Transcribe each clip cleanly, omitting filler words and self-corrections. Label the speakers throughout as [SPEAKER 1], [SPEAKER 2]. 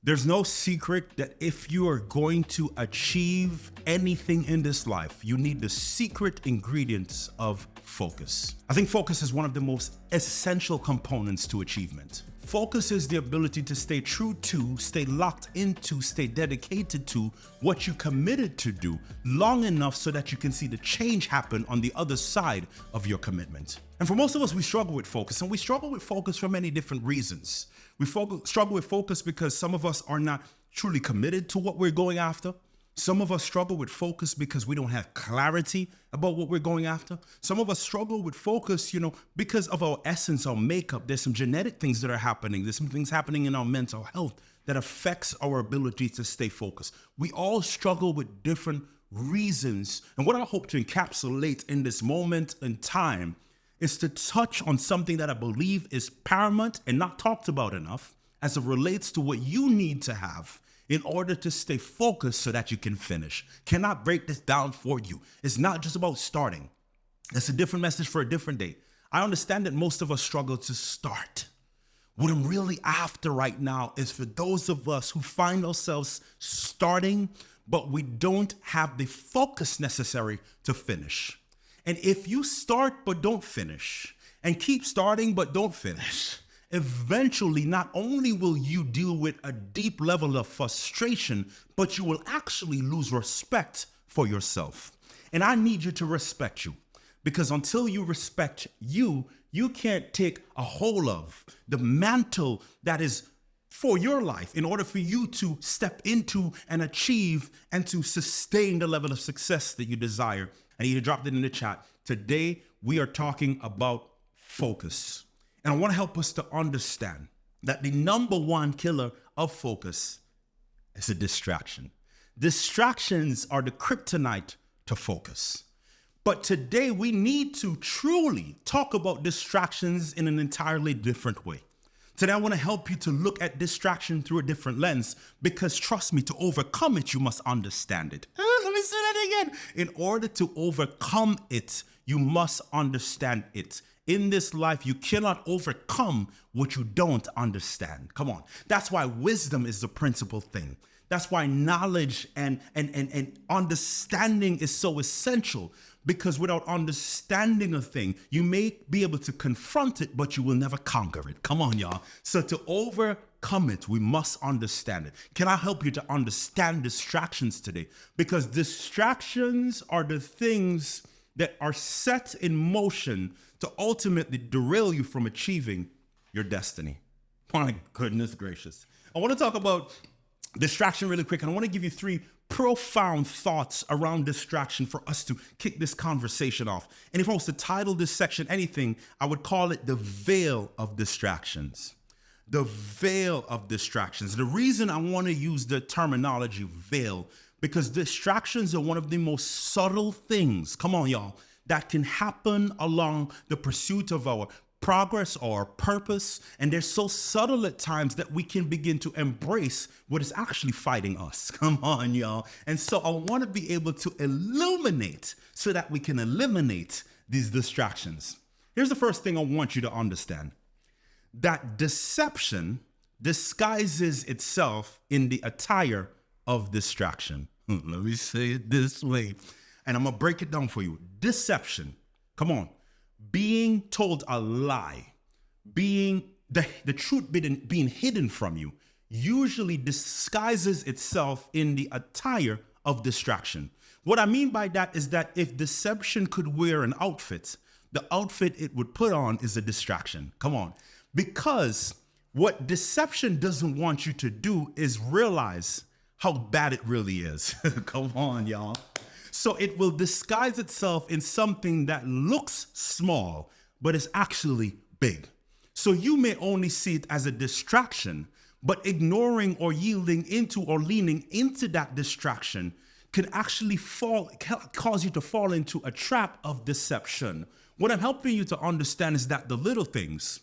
[SPEAKER 1] There's no secret that if you are going to achieve anything in this life, you need the secret ingredients of focus. I think focus is one of the most essential components to achievement. Focus is the ability to stay true to, stay locked into, stay dedicated to what you committed to do long enough so that you can see the change happen on the other side of your commitment. And for most of us, we struggle with focus, and we struggle with focus for many different reasons. We struggle with focus because some of us are not truly committed to what we're going after. Some of us struggle with focus because we don't have clarity about what we're going after. Some of us struggle with focus, because of our essence, our makeup. There's some genetic things that are happening. There's some things happening in our mental health that affects our ability to stay focused. We all struggle with different reasons. And what I hope to encapsulate in this moment in time is to touch on something that I believe is paramount and not talked about enough as it relates to what you need to have in order to stay focused so that you can finish. Cannot break this down for you. It's not just about starting. That's a different message for a different day. I understand that most of us struggle to start. What I'm really after right now is for those of us who find ourselves starting, but we don't have the focus necessary to finish. And if you start but don't finish, and keep starting but don't finish, eventually not only will you deal with a deep level of frustration, but you will actually lose respect for yourself. And I need you to respect you, because until you respect you, you can't take a hold of the mantle that is for your life in order for you to step into and achieve and to sustain the level of success that you desire. I need to drop it in the chat. Today, we are talking about focus. And I want to help us to understand that the number one killer of focus is a distraction. Distractions are the kryptonite to focus. But today, we need to truly talk about distractions in an entirely different way. Today, I want to help you to look at distraction through a different lens, because trust me, to overcome it, you must understand it. Let me say that again. In order to overcome it, you must understand it. In this life, you cannot overcome what you don't understand. Come on. That's why wisdom is the principal thing. That's why knowledge and understanding is so essential, because without understanding a thing, you may be able to confront it, but you will never conquer it. Come on, y'all. So to overcome it, we must understand it. Can I help you to understand distractions today? Because distractions are the things that are set in motion to ultimately derail you from achieving your destiny. My goodness gracious. I want to talk about distraction really quick, and I want to give you 3 profound thoughts around distraction for us to kick this conversation off. And if I was to title this section anything, I would call it the veil of distractions. The veil of distractions. The reason I want to use the terminology veil, because distractions are one of the most subtle things, come on y'all, that can happen along the pursuit of our progress or purpose. And they're so subtle at times that we can begin to embrace what is actually fighting us. Come on, y'all. And so I want to be able to illuminate so that we can eliminate these distractions. Here's the first thing I want you to understand: that deception disguises itself in the attire of distraction. Let me say it this way, and I'm going to break it down for you. Deception, come on. Being told a lie, being the truth being hidden from you, usually disguises itself in the attire of distraction. What I mean by that is that if deception could wear an outfit, the outfit it would put on is a distraction. Come on. Because what deception doesn't want you to do is realize how bad it really is. Come on, y'all. So it will disguise itself in something that looks small, but is actually big. So you may only see it as a distraction, but ignoring or yielding into or leaning into that distraction can actually cause you to fall into a trap of deception. What I'm helping you to understand is that the little things,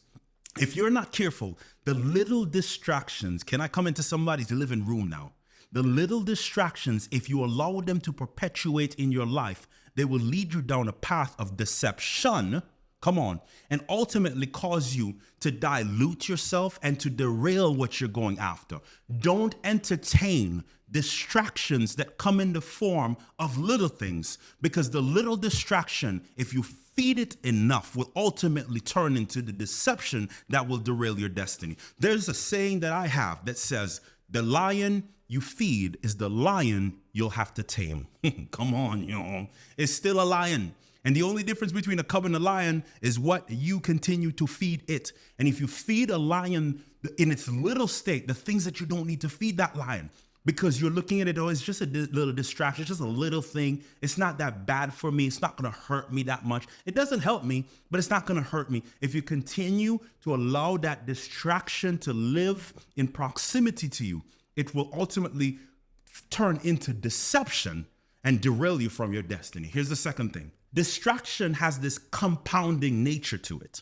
[SPEAKER 1] if you're not careful, the little distractions, can I come into somebody's living room now? The little distractions, if you allow them to perpetuate in your life, they will lead you down a path of deception, which will actually cause you to fall into a trap of deception. What I'm helping you to understand is that the little things, if you're not careful, the little distractions, if you allow them to perpetuate in your life, they will lead you down a path of deception, which will actually cause you to fall into a trap of deception. Come on. And ultimately cause you to dilute yourself and to derail what you're going after. Don't entertain distractions that come in the form of little things, because the little distraction, if you feed it enough, will ultimately turn into the deception that will derail your destiny. There's a saying that I have that says, the lion you feed is the lion you'll have to tame. Come on, y'all. It's still a lion. And the only difference between a cub and a lion is what you continue to feed it. And if you feed a lion in its little state, the things that you don't need to feed that lion, because you're looking at it, oh, it's just a little distraction, it's just a little thing. It's not that bad for me. It's not going to hurt me that much. It doesn't help me, but it's not going to hurt me. If you continue to allow that distraction to live in proximity to you, it will ultimately turn into deception and derail you from your destiny. Here's the second thing. Distraction has this compounding nature to it,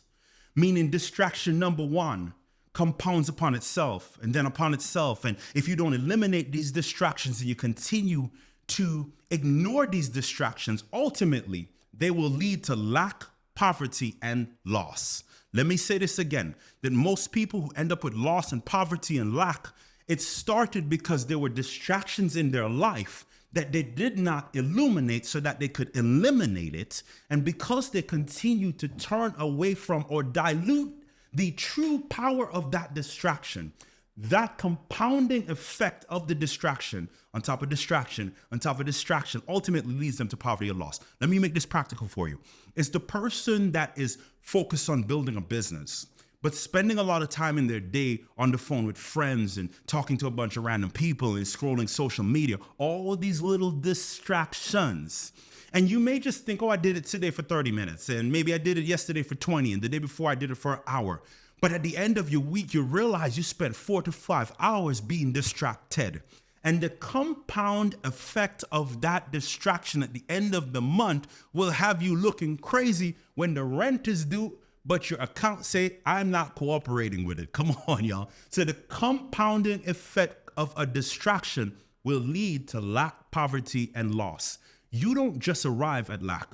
[SPEAKER 1] meaning distraction number one compounds upon itself and then upon itself. And if you don't eliminate these distractions and you continue to ignore these distractions, ultimately they will lead to lack, poverty, and loss. Let me say this again, that most people who end up with loss and poverty and lack, it started because there were distractions in their life that they did not illuminate so that they could eliminate it. And because they continue to turn away from or dilute the true power of that distraction, that compounding effect of the distraction on top of distraction on top of distraction ultimately leads them to poverty or loss. Let me make this practical for you. It's the person that is focused on building a business, but spending a lot of time in their day on the phone with friends and talking to a bunch of random people and scrolling social media, all these little distractions. And you may just think, oh, I did it today for 30 minutes, and maybe I did it yesterday for 20, and the day before I did it for an hour. But at the end of your week, you realize you spent 4 to 5 hours being distracted. And the compound effect of that distraction at the end of the month will have you looking crazy when the rent is due, but your account say, I'm not cooperating with it. Come on, y'all. So the compounding effect of a distraction will lead to lack, poverty, and loss. You don't just arrive at lack.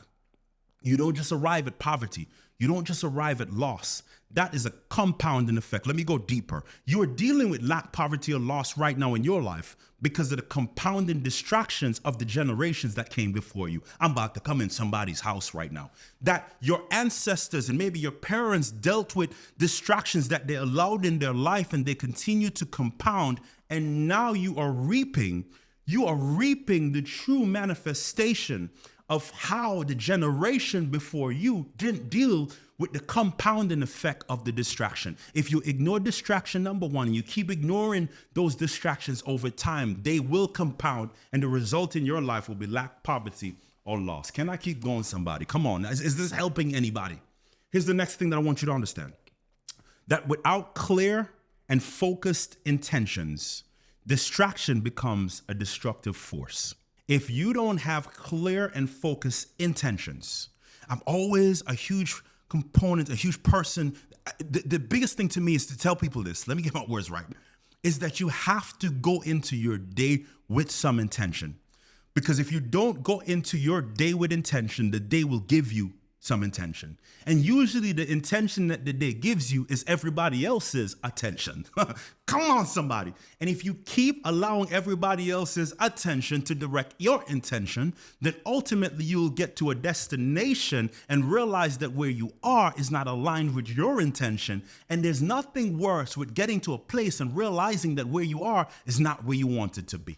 [SPEAKER 1] You don't just arrive at poverty. You don't just arrive at loss. That is a compounding effect. Let me go deeper. You are dealing with lack, poverty, or loss right now in your life because of the compounding distractions of the generations that came before you. I'm about to come in somebody's house right now. That your ancestors and maybe your parents dealt with distractions that they allowed in their life, and they continue to compound. And now you are reaping the true manifestation of how the generation before you didn't deal with the compounding effect of the distraction. If you ignore distraction number one, and you keep ignoring those distractions over time, they will compound, and the result in your life will be lack, poverty, or loss. Can I keep going, somebody? Come on. Is this helping anybody? Here's the next thing that I want you to understand. That without clear and focused intentions, distraction becomes a destructive force. If you don't have clear and focused intentions, I'm always a huge component, a huge person. The biggest thing to me is to tell people this. Let me get my words right. Is that you have to go into your day with some intention. Because if you don't go into your day with intention, the day will give you some intention. And usually the intention that the day gives you is everybody else's attention. Come on, somebody. And if you keep allowing everybody else's attention to direct your intention, then ultimately you'll get to a destination and realize that where you are is not aligned with your intention. And there's nothing worse with getting to a place and realizing that where you are is not where you want it to be.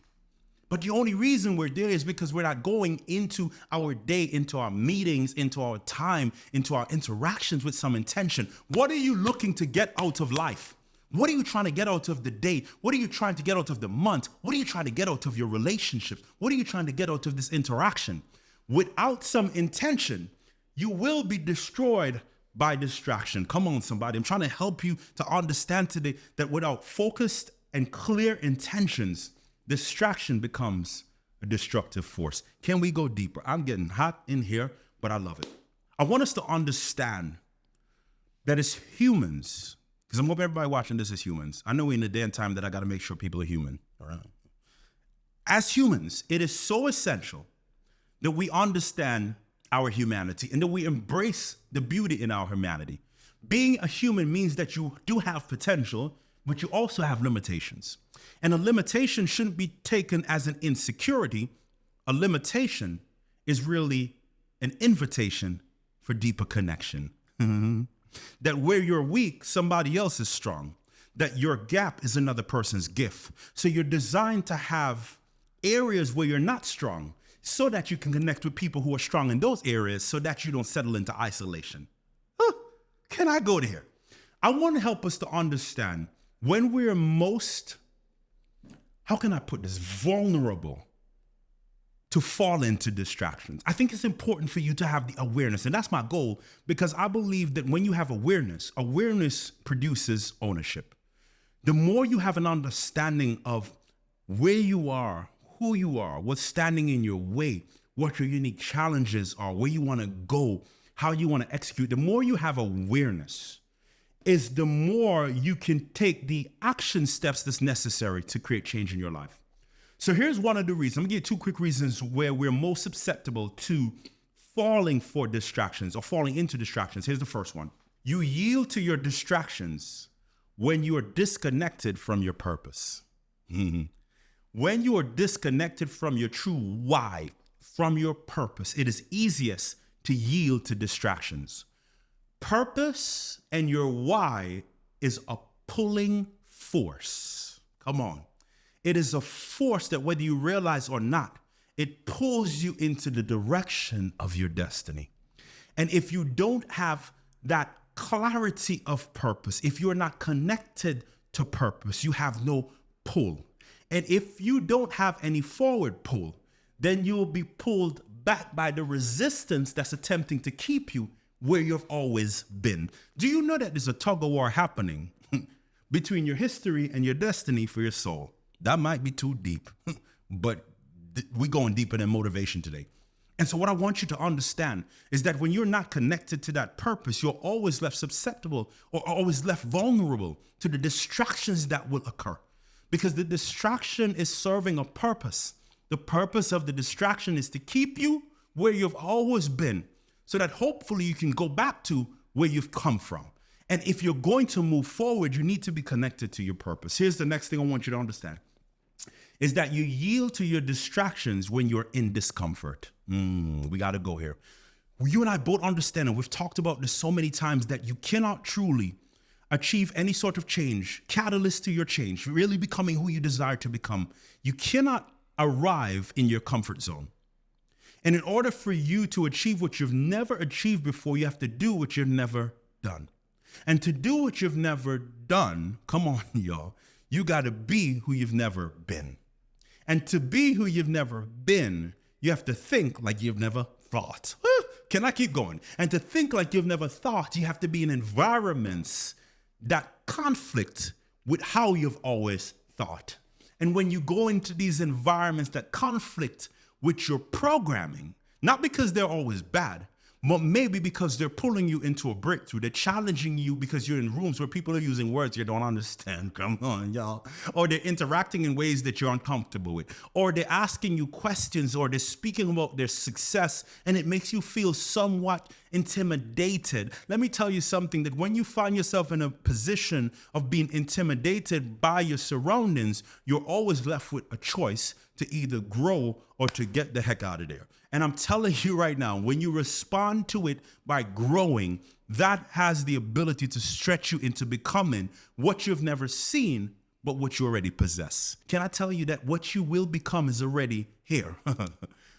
[SPEAKER 1] But the only reason we're there is because we're not going into our day, into our meetings, into our time, into our interactions with some intention. What are you looking to get out of life? What are you trying to get out of the day? What are you trying to get out of the month? What are you trying to get out of your relationships? What are you trying to get out of this interaction? Without some intention, you will be destroyed by distraction. Come on, somebody. I'm trying to help you to understand today that without focused and clear intentions, distraction becomes a destructive force. Can we go deeper? I'm getting hot in here, but I love it. I want us to understand that as humans, because I'm hoping everybody watching this is humans. I know we're in a day and time that I got to make sure people are human. All right. As humans, it is so essential that we understand our humanity and that we embrace the beauty in our humanity. Being a human means that you do have potential, but you also have limitations. And a limitation shouldn't be taken as an insecurity. A limitation is really an invitation for deeper connection. That where you're weak, somebody else is strong. That your gap is another person's gift. So you're designed to have areas where you're not strong so that you can connect with people who are strong in those areas so that you don't settle into isolation. Can I go there? I want to help us to understand when we're most, how can I put this, vulnerable to fall into distractions. I think it's important for you to have the awareness, and that's my goal, because I believe that when you have awareness produces ownership. The more you have an understanding of where you are, who you are, what's standing in your way, what your unique challenges are, where you want to go, how you want to execute, the more you have awareness is the more you can take the action steps that's necessary to create change in your life. So here's one of the reasons. I'm gonna give you 2 quick reasons where we're most susceptible to falling for distractions or falling into distractions. Here's the first one. You yield to your distractions when you are disconnected from your purpose. When you are disconnected from your true why, from your purpose, it is easiest to yield to distractions. Purpose and your why is a pulling force. Come on. It is a force that whether you realize or not, it pulls you into the direction of your destiny. And if you don't have that clarity of purpose, if you're not connected to purpose, you have no pull. And if you don't have any forward pull, then you will be pulled back by the resistance that's attempting to keep you where you've always been. Do you know that there's a tug of war happening between your history and your destiny for your soul? That might be too deep, but we're going deeper than motivation today. And so what I want you to understand is that when you're not connected to that purpose, you're always left susceptible or always left vulnerable to the distractions that will occur. Because the distraction is serving a purpose. The purpose of the distraction is to keep you where you've always been so that hopefully you can go back to where you've come from. And if you're going to move forward, you need to be connected to your purpose. Here's the next thing I want you to understand is that you yield to your distractions when you're in discomfort. We got to go here. You and I both understand, and we've talked about this so many times, that you cannot truly achieve any sort of change, catalyst to your change, really becoming who you desire to become. You cannot arrive in your comfort zone. And in order for you to achieve what you've never achieved before, you have to do what you've never done. And to do what you've never done, come on, y'all, you got to be who you've never been. And to be who you've never been, you have to think like you've never thought. Can I keep going? And to think like you've never thought, you have to be in environments that conflict with how you've always thought. And when you go into these environments that conflict with your programming, not because they're always bad, but maybe because they're pulling you into a breakthrough. They're challenging you because you're in rooms where people are using words you don't understand. Come on, y'all. Or they're interacting in ways that you're uncomfortable with. Or they're asking you questions, or they're speaking about their success, and it makes you feel somewhat intimidated. Let me tell you something, that when you find yourself in a position of being intimidated by your surroundings, you're always left with a choice to either grow or to get the heck out of there. And I'm telling you right now, when you respond to it by growing, that has the ability to stretch you into becoming what you've never seen, but what you already possess. Can I tell you that what you will become is already here?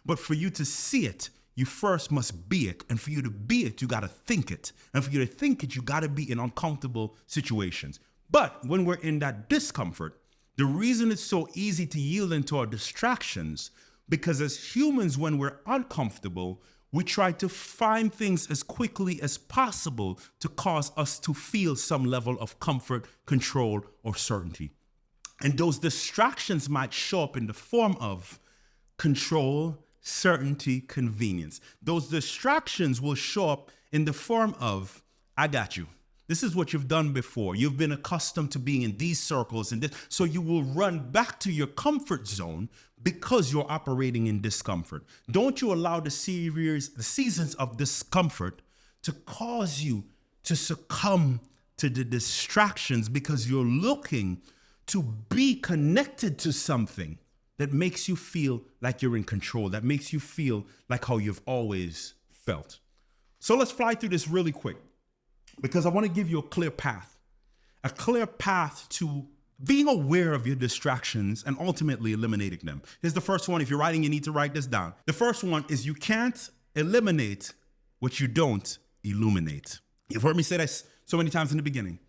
[SPEAKER 1] But for you to see it, you first must be it. And for you to be it, you got to think it. And for you to think it, you got to be in uncomfortable situations. But when we're in that discomfort, the reason it's so easy to yield into our distractions, because as humans, when we're uncomfortable, we try to find things as quickly as possible to cause us to feel some level of comfort, control, or certainty. And those distractions might show up in the form of control, certainty, convenience. Those distractions will show up in the form of, I got you. This is what you've done before. You've been accustomed to being in these circles and this. So you will run back to your comfort zone because you're operating in discomfort. Don't you allow the seasons of discomfort to cause you to succumb to the distractions because you're looking to be connected to something that makes you feel like you're in control, that makes you feel like how you've always felt. So let's fly through this really quick because I want to give you a clear path to being aware of your distractions and ultimately eliminating them. Here's the first one. If you're writing, you need to write this down. The first one is you can't eliminate what you don't illuminate. You've heard me say this so many times in the beginning,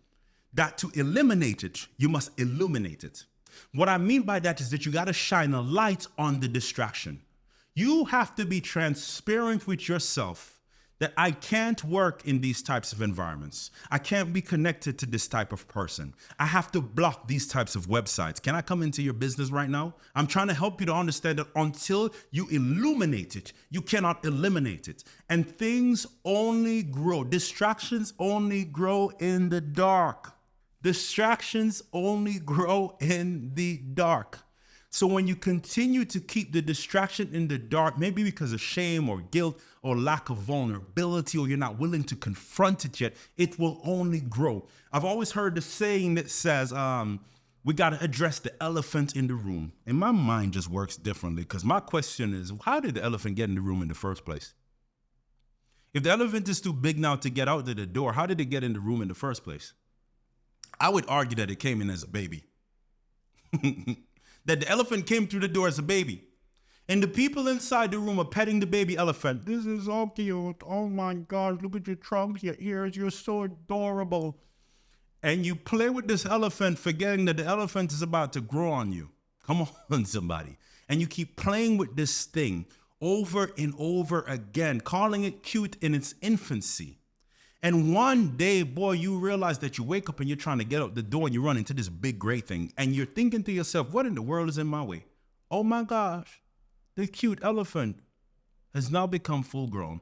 [SPEAKER 1] that to eliminate it, you must illuminate it. What I mean by that is that you got to shine a light on the distraction. You have to be transparent with yourself that I can't work in these types of environments. I can't be connected to this type of person. I have to block these types of websites. Can I come into your business right now? I'm trying to help you to understand that until you illuminate it, you cannot eliminate it. And things only grow. Distractions only grow in the dark. Distractions only grow in the dark. So when you continue to keep the distraction in the dark, maybe because of shame or guilt or lack of vulnerability, or you're not willing to confront it yet, it will only grow. I've always heard the saying that says, we got to address the elephant in the room. And my mind just works differently because my question is, how did the elephant get in the room in the first place? If the elephant is too big now to get out to the door, how did it get in the room in the first place? I would argue that it came in as a baby. That the elephant came through the door as a baby. And the people inside the room are petting the baby elephant. This is so cute. Oh my gosh, look at your trunk, your ears, you're so adorable. And you play with this elephant, forgetting that the elephant is about to grow on you. Come on, somebody. And you keep playing with this thing over and over again, calling it cute in its infancy. And one day, boy, you realize that you wake up and you're trying to get out the door and you run into this big gray thing. And you're thinking to yourself, what in the world is in my way? Oh my gosh, the cute elephant has now become full grown.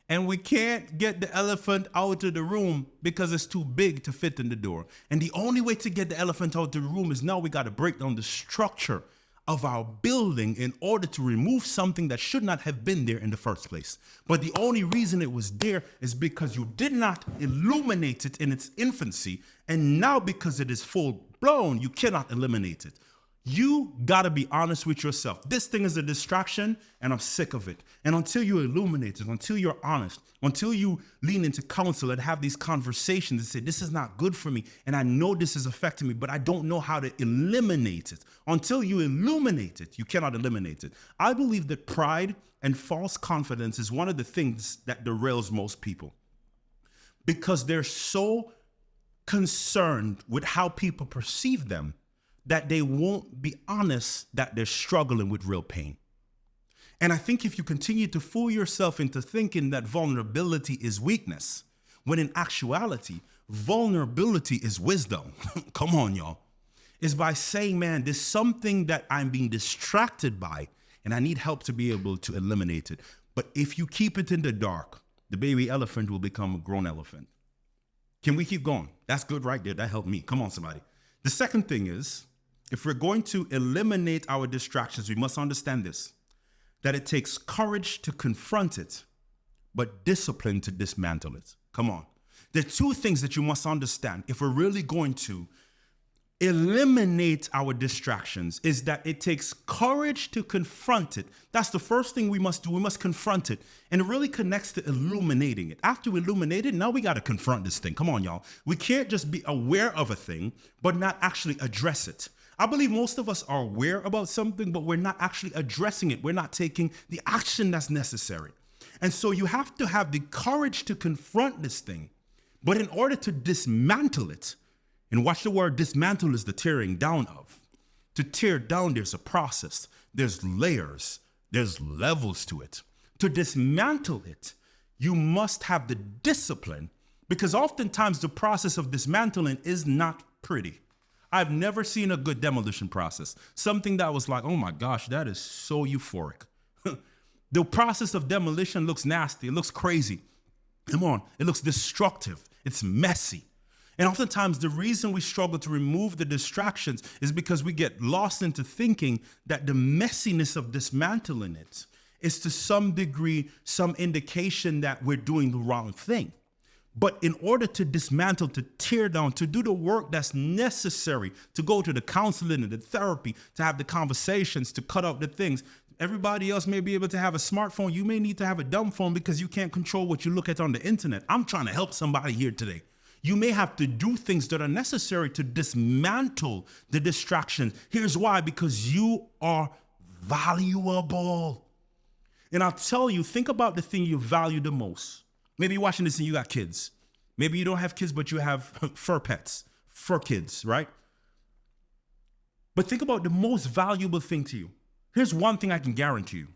[SPEAKER 1] And we can't get the elephant out of the room because it's too big to fit in the door. And the only way to get the elephant out of the room is now we got to break down the structure of our building in order to remove something that should not have been there in the first place. But the only reason it was there is because you did not illuminate it in its infancy. And now because it is full blown, you cannot eliminate it. You gotta be honest with yourself. This thing is a distraction and I'm sick of it. And until you illuminate it, until you're honest, until you lean into counsel and have these conversations and say, this is not good for me. And I know this is affecting me, but I don't know how to eliminate it. Until you illuminate it, you cannot eliminate it. I believe that pride and false confidence is one of the things that derails most people because they're so concerned with how people perceive them that they won't be honest that they're struggling with real pain. And I think if you continue to fool yourself into thinking that vulnerability is weakness, when in actuality, vulnerability is wisdom. Come on, y'all. Is by saying, man, there's something that I'm being distracted by and I need help to be able to eliminate it. But if you keep it in the dark, the baby elephant will become a grown elephant. Can we keep going? That's good right there. That helped me. Come on, somebody. The second thing is, if we're going to eliminate our distractions, we must understand this, that it takes courage to confront it, but discipline to dismantle it. Come on. There are two things that you must understand if we're really going to eliminate our distractions, is that it takes courage to confront it. That's the first thing we must do. We must confront it. And it really connects to illuminating it. After we illuminate it, now we got to confront this thing. Come on, y'all. We can't just be aware of a thing, but not actually address it. I believe most of us are aware about something, but we're not actually addressing it. We're not taking the action that's necessary. And so you have to have the courage to confront this thing. But in order to dismantle it, and watch the word dismantle is the tearing down of. To tear down, there's a process. There's layers. There's levels to it. To dismantle it, you must have the discipline, because oftentimes the process of dismantling is not pretty. I've never seen a good demolition process. Something that was like, oh my gosh, that is so euphoric. The process of demolition looks nasty. It looks crazy. Come on. It looks destructive. It's messy. And oftentimes the reason we struggle to remove the distractions is because we get lost into thinking that the messiness of dismantling it is to some degree, some indication that we're doing the wrong thing. But in order to dismantle, to tear down, to do the work that's necessary, to go to the counseling and the therapy, to have the conversations, to cut out the things, everybody else may be able to have a smartphone. You may need to have a dumb phone because you can't control what you look at on the internet. I'm trying to help somebody here today. You may have to do things that are necessary to dismantle the distractions. Here's why: because you are valuable. And I'll tell you, think about the thing you value the most. Maybe you're watching this and you got kids. Maybe you don't have kids, but you have fur pets, fur kids, right? But think about the most valuable thing to you. Here's one thing I can guarantee you.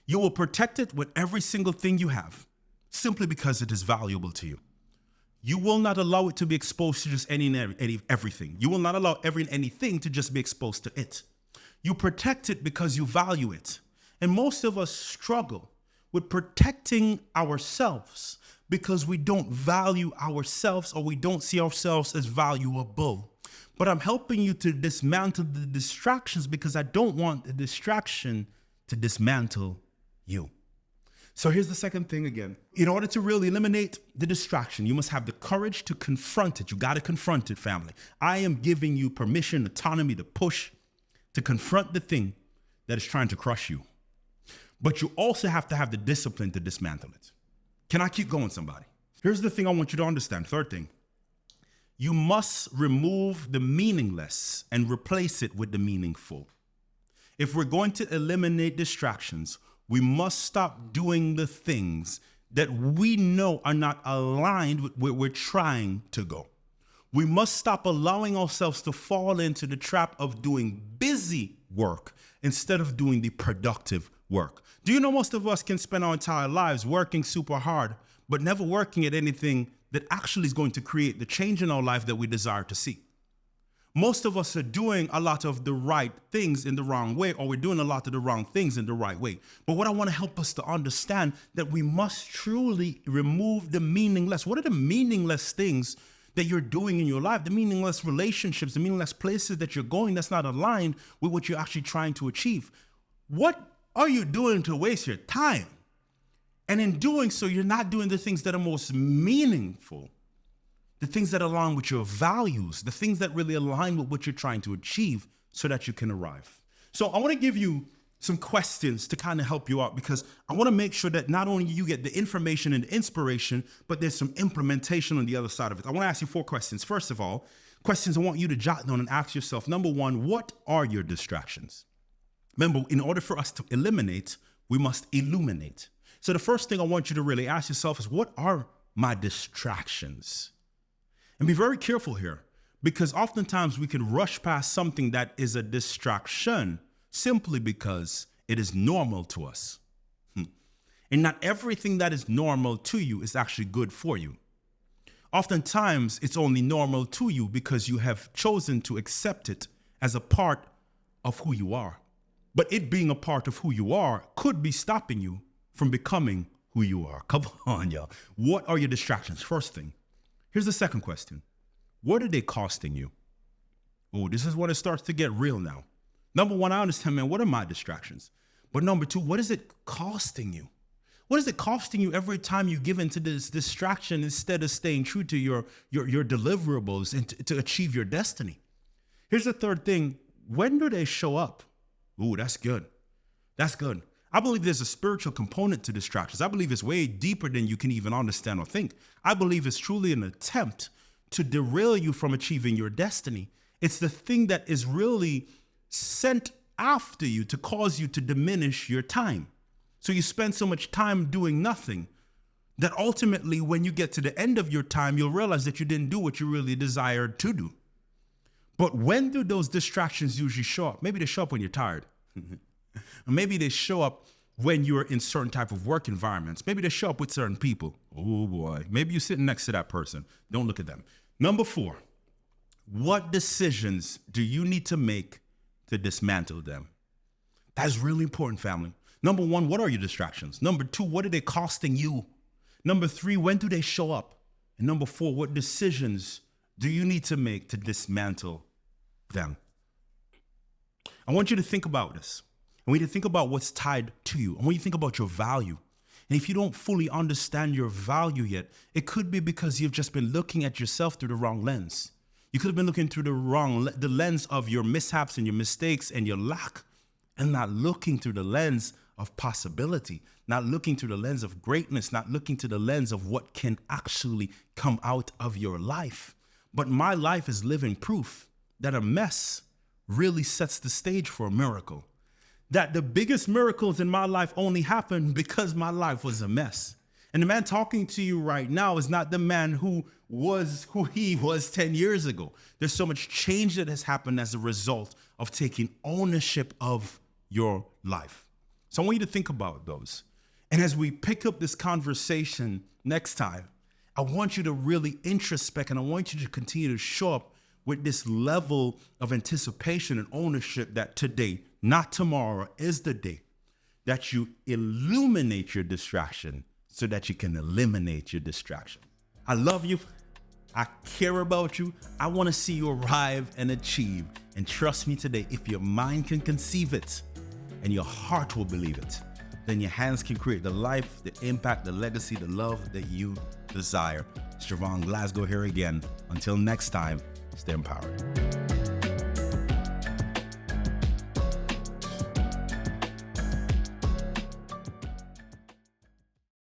[SPEAKER 1] You will protect it with every single thing you have, simply because it is valuable to you. You will not allow it to be exposed to just everything. You will not allow anything to just be exposed to it. You protect it because you value it. And most of us struggle with protecting ourselves because we don't value ourselves, or we don't see ourselves as valuable. But I'm helping you to dismantle the distractions because I don't want the distraction to dismantle you. So here's the second thing again. In order to really eliminate the distraction, you must have the courage to confront it. You got to confront it, family. I am giving you permission, autonomy to push, to confront the thing that is trying to crush you. But you also have to have the discipline to dismantle it. Can I keep going, somebody? Here's the thing I want you to understand. Third thing, you must remove the meaningless and replace it with the meaningful. If we're going to eliminate distractions, we must stop doing the things that we know are not aligned with where we're trying to go. We must stop allowing ourselves to fall into the trap of doing busy work instead of doing the productive work. Do you know most of us can spend our entire lives working super hard, but never working at anything that actually is going to create the change in our life that we desire to see? Most of us are doing a lot of the right things in the wrong way, or we're doing a lot of the wrong things in the right way. But what I want to help us to understand, that we must truly remove the meaningless. What are the meaningless things that you're doing in your life? The meaningless relationships, the meaningless places that you're going that's not aligned with what you're actually trying to achieve. What are you doing to waste your time? And in doing so, you're not doing the things that are most meaningful, the things that align with your values, the things that really align with what you're trying to achieve so that you can arrive. So I want to give you some questions to kind of help you out, because I want to make sure that not only you get the information and the inspiration, but there's some implementation on the other side of it. I want to ask you 4 questions. First of all, questions I want you to jot down and ask yourself. Number 1, what are your distractions? Remember, in order for us to eliminate, we must illuminate. So the first thing I want you to really ask yourself is, what are my distractions? And be very careful here, because oftentimes we can rush past something that is a distraction simply because it is normal to us. And not everything that is normal to you is actually good for you. Oftentimes, it's only normal to you because you have chosen to accept it as a part of who you are. But it being a part of who you are could be stopping you from becoming who you are. Come on, y'all. What are your distractions? First thing. Here's the second question. What are they costing you? Oh, this is when it starts to get real now. Number 1, I understand, man, what are my distractions? But number 2, what is it costing you? What is it costing you every time you give into this distraction instead of staying true to your deliverables and to achieve your destiny? Here's the third thing. When do they show up? Ooh, that's good. That's good. I believe there's a spiritual component to distractions. I believe it's way deeper than you can even understand or think. I believe it's truly an attempt to derail you from achieving your destiny. It's the thing that is really sent after you to cause you to diminish your time. So you spend so much time doing nothing that ultimately when you get to the end of your time, you'll realize that you didn't do what you really desired to do. But when do those distractions usually show up? Maybe they show up when you're tired. Or maybe they show up when you're in certain type of work environments. Maybe they show up with certain people. Oh boy, maybe you're sitting next to that person. Don't look at them. Number 4, what decisions do you need to make to dismantle them? That's really important, family. Number 1, what are your distractions? Number 2, what are they costing you? Number 3, when do they show up? And number 4, what decisions do you need to make to dismantle them? I want you to think about this. I want you to think about what's tied to you. I want you to think about your value. And if you don't fully understand your value yet, it could be because you've just been looking at yourself through the wrong lens. You could have been looking through the lens of your mishaps and your mistakes and your lack, and not looking through the lens of possibility, not looking through the lens of greatness, not looking through the lens of what can actually come out of your life. But my life is living proof that a mess really sets the stage for a miracle. That the biggest miracles in my life only happened because my life was a mess. And the man talking to you right now is not the man who he was 10 years ago. There's so much change that has happened as a result of taking ownership of your life. So I want you to think about those. And as we pick up this conversation next time, I want you to really introspect, and I want you to continue to show up with this level of anticipation and ownership that today, not tomorrow, is the day that you illuminate your distraction so that you can eliminate your distraction. I love you. I care about you. I want to see you arrive and achieve. And trust me today, if your mind can conceive it and your heart will believe it, then your hands can create the life, the impact, the legacy, the love that you desire. It's Jovan Glasgow here again. Until next time, stay empowered.